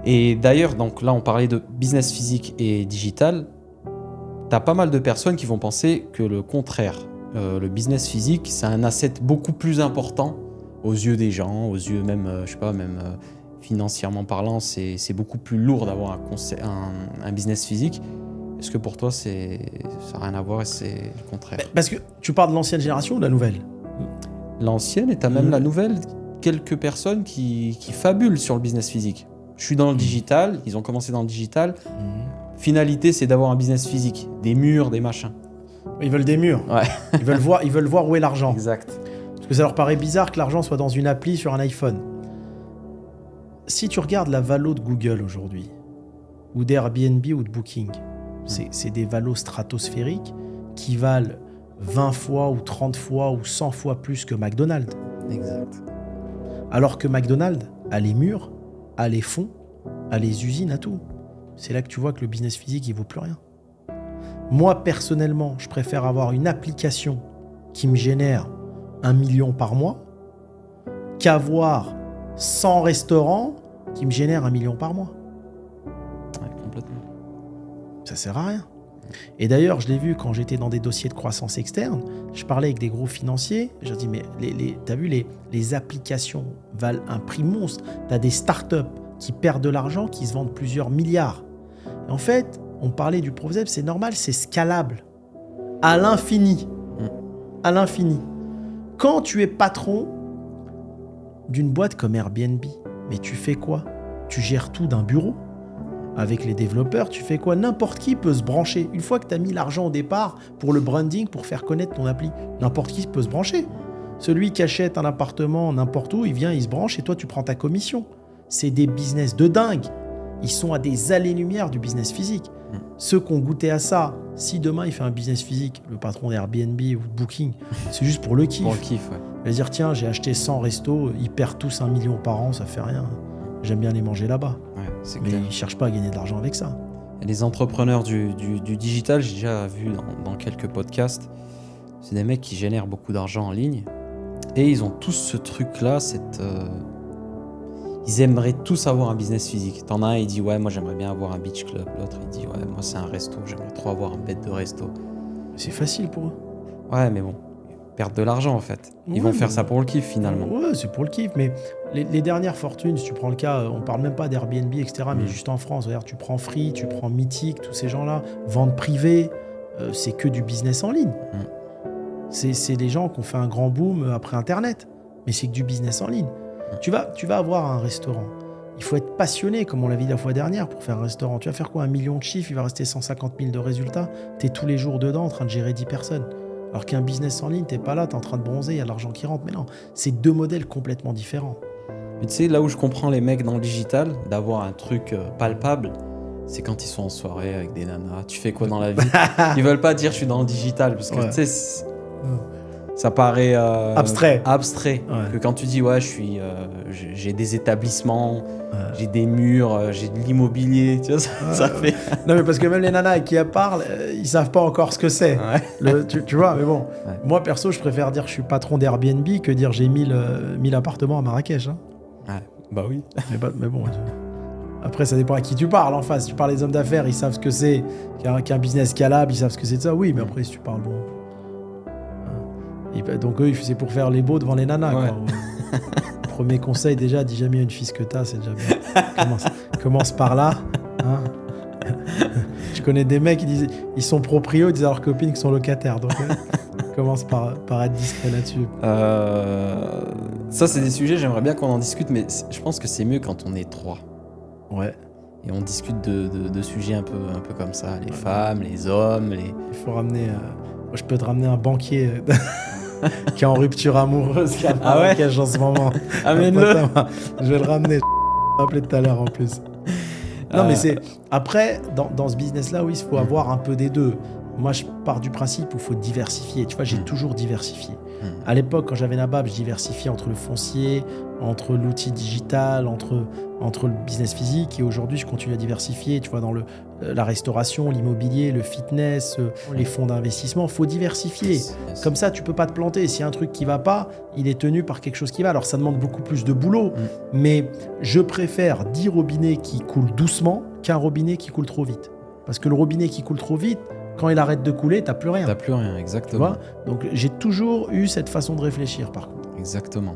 Et d'ailleurs, donc là, on parlait de business physique et digital. Tu as pas mal de personnes qui vont penser que le contraire, le business physique, c'est un asset beaucoup plus important aux yeux des gens, aux yeux même, je sais pas, même financièrement parlant, c'est beaucoup plus lourd d'avoir un business physique. Est-ce que pour toi, ça n'a rien à voir et c'est le contraire? Parce que tu parles de l'ancienne génération ou de la nouvelle? L'ancienne, et tu as même la nouvelle, quelques personnes qui fabulent sur le business physique. Je suis dans le digital, ils ont commencé dans le digital. Finalité, c'est d'avoir un business physique, des murs, des machins. Ils veulent des murs. Ouais. Ils veulent voir où est l'argent. Exact. Parce que ça leur paraît bizarre que l'argent soit dans une appli sur un iPhone. Si tu regardes la valo de Google aujourd'hui, ou d'Airbnb ou de Booking, c'est des valos stratosphériques qui valent 20 fois ou 30 fois ou 100 fois plus que McDonald's. Exact. Alors que McDonald's a les murs, a les fonds, a les usines, a tout. C'est là que tu vois que le business physique, il vaut plus rien. Moi, personnellement, je préfère avoir une application qui me génère 1 million par mois qu'avoir 100 restaurants qui me génèrent 1 million par mois. Ouais, complètement. Ça sert à rien. Et d'ailleurs, je l'ai vu quand j'étais dans des dossiers de croissance externe, je parlais avec des gros financiers, je leur dis, mais t'as vu, les applications valent un prix monstre. T'as des startups qui perdent de l'argent, qui se vendent plusieurs milliards. Et en fait, on parlait du Provzep, c'est normal, c'est scalable. À l'infini. À l'infini. Quand tu es patron d'une boîte comme Airbnb, mais tu fais quoi? Tu gères tout d'un bureau. Avec les développeurs, tu fais quoi? N'importe qui peut se brancher. Une fois que tu as mis l'argent au départ pour le branding, pour faire connaître ton appli, n'importe qui peut se brancher. Celui qui achète un appartement n'importe où, il vient, il se branche et toi, tu prends ta commission. C'est des business de dingue. Ils sont à des allées-lumière du business physique. Ceux qui ont goûté à ça, si demain il fait un business physique, le patron d'Airbnb ou de Booking, c'est juste pour le kiff. Pour le kiff, ouais. Il va dire, tiens, j'ai acheté 100 restos, ils perdent tous 1 million par an, ça fait rien. J'aime bien les manger là-bas. Ouais, c'est Mais clair. ils ne cherchent pas à gagner de l'argent avec ça. Et les entrepreneurs du digital, j'ai déjà vu dans quelques podcasts, c'est des mecs qui génèrent beaucoup d'argent en ligne. Et ils ont tous ce truc-là, ils aimeraient tous avoir un business physique. T'en as un, il dit, ouais, moi j'aimerais bien avoir un beach club. L'autre, il dit, ouais, moi c'est un resto, j'aimerais trop avoir un bête de resto. C'est facile pour eux. Ouais, mais bon, ils perdent de l'argent en fait. Ils vont faire ça pour le kiff finalement. Ouais, c'est pour le kiff. Mais les dernières fortunes, si tu prends le cas, on parle même pas d'Airbnb, etc., mais juste en France, regarde, tu prends Free, tu prends Mythique, tous ces gens-là, vente privée, c'est que du business en ligne. C'est des gens qui ont fait un grand boom après Internet, mais c'est que du business en ligne. Tu vas avoir un restaurant. Il faut être passionné, comme on l'a vu la fois dernière, pour faire un restaurant. Tu vas faire quoi? 1 million de chiffres, il va rester 150 000 de résultats. Tu es tous les jours dedans en train de gérer 10 personnes. Alors qu'un business en ligne, tu n'es pas là, tu es en train de bronzer, il y a de l'argent qui rentre. Mais non, c'est deux modèles complètement différents. Mais tu sais, là où je comprends les mecs dans le digital, d'avoir un truc palpable, c'est quand ils sont en soirée avec des nanas. Tu fais quoi dans la vie? Ils veulent pas dire je suis dans le digital, parce que tu sais, ça paraît abstrait. Ouais. Que quand tu dis ouais, j'ai des établissements, j'ai des murs, j'ai de l'immobilier, tu vois, ça fait. Non, mais parce que même les nanas avec qui elles parlent, ils savent pas encore ce que c'est. Ouais. Tu vois, mais bon. Ouais. Moi, perso, je préfère dire que je suis patron d'Airbnb que dire j'ai 1000 appartements à Marrakech. Hein. Ouais, bah oui. Mais bon. Après, ça dépend à qui tu parles en face. Si tu parles des hommes d'affaires, ils savent ce que c'est qu'un business scalable, ils savent ce que c'est de ça. Oui, mais après, si tu parles bon. Donc eux, c'est pour faire les beaux devant les nanas. Ouais. Quoi. Premier conseil, déjà, dis jamais à une fille ce que t'as, c'est déjà bien. Commence par là. Hein. Je connais des mecs qui disent ils sont proprios, ils disent à leurs copines qu'ils sont locataires. Donc commence par être discret là-dessus. Ça, c'est des sujets, j'aimerais bien qu'on en discute, mais je pense que c'est mieux quand on est 3. Ouais. Et on discute de sujets un peu comme ça, les femmes, les hommes, Il faut ramener... Moi, je peux te ramener un banquier qui est en rupture amoureuse qui a Marrakech en ce moment. Amène-le. Je vais le ramener. Je vais appeler tout à l'heure en plus. Non, mais c'est... Après, dans ce business-là, oui, il faut avoir un peu des deux. moi, je pars du principe où il faut diversifier. Tu vois, j'ai toujours diversifié. Mmh. À l'époque, quand j'avais Nabab, je diversifiais entre le foncier, entre l'outil digital, entre le business physique. Et aujourd'hui, je continue à diversifier, tu vois, dans la restauration, l'immobilier, le fitness, les fonds d'investissement. Il faut diversifier. Yes. Comme ça, tu peux pas te planter. S'il y a un truc qui va pas, il est tenu par quelque chose qui va. Alors, ça demande beaucoup plus de boulot. Mais je préfère 10 robinets qui coulent doucement qu'un robinet qui coule trop vite. Parce que le robinet qui coule trop vite, quand il arrête de couler, t'as plus rien. T'as plus rien, Tu exactement. vois ? Donc, j'ai toujours eu cette façon de réfléchir, par contre. Exactement.